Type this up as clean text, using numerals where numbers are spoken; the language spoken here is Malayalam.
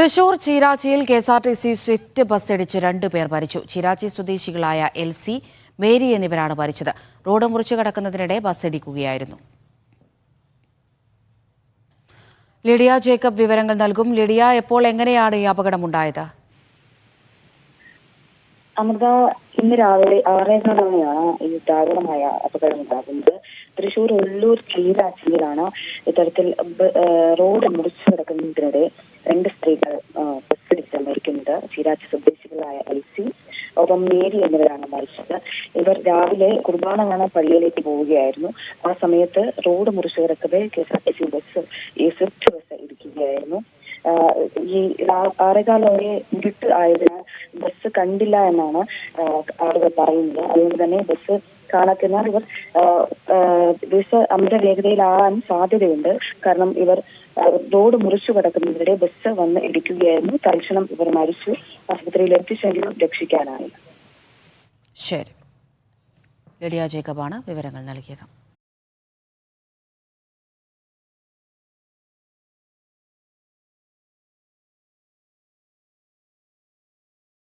തൃശൂർ ചീരാച്ചിയിൽ കെഎസ്ആർടിസി സ്വിഫ്റ്റ് ബസ്സിടിച്ച് 2 പേർ മരിച്ചു. ചീരാച്ചി സ്വദേശികളായ എൽസി, മേരി എന്നിവരാണ് മരിച്ചത്. റോഡ് മുറിച്ചു കടക്കുന്നതിനിടെ ബസ്സിടിക്കുകയായിരുന്നു. ലിഡിയ ജേക്കബ് വിവരങ്ങൾ നൽകും. ലിഡിയ, എപ്പോൾ എങ്ങനെയാണ് ഈ അപകടമുണ്ടായത്? അമൃത, ഇന്ന് രാവിലെ 6:30 ഈ ദാരുണമായ അപകടം ഉണ്ടാകുന്നത്. തൃശൂർ ഉള്ളൂർ ചീരാച്ചിയിലാണ് ഇത്തരത്തിൽ റോഡ് മുറിച്ചു കിടക്കുന്നതിനിടെ 2 സ്ത്രീകൾ ബസ്സിടിച്ച് മരിക്കുന്നത്. ചീരാച്ചി സ്വദേശികളായ എൽസി, ഒപ്പം മേരി എന്നിവരാണ് മരിച്ചത്. ഇവർ രാവിലെ കുർബാന കാണാൻ പള്ളിയിലേക്ക് പോവുകയായിരുന്നു. ആ സമയത്ത് റോഡ് മുറിച്ചു കിടക്കവേ കെഎസ്ആർടിസി ബസ്, ഈ സ്വിഫ്റ്റ് ബസ് ഇടിക്കുകയായിരുന്നു. ഈ 6:15 ഇരുട്ട് ആയതിനാൽ ബസ് കണ്ടില്ല എന്നാണ് ആളുകൾ പറയുന്നത്. അതുകൊണ്ട് തന്നെ ബസ് കാണാത്തതിനാൽ ഇവർ ബസ് അമിത വേഗതയിലാകാൻ സാധ്യതയുണ്ട്. കാരണം ഇവർ റോഡ് മുറിച്ചു കിടക്കുന്നതിനിടെ ബസ് വന്ന് ഇടിക്കുകയായിരുന്നു. തൽക്ഷണം ഇവർ മരിച്ചു. ആശുപത്രിയിൽ എത്തിച്ചെങ്കിലും രക്ഷിക്കാനായില്ല. ശരി, ലിഡിയ ജേക്കബാണ് വിവരങ്ങൾ നൽകിയത്.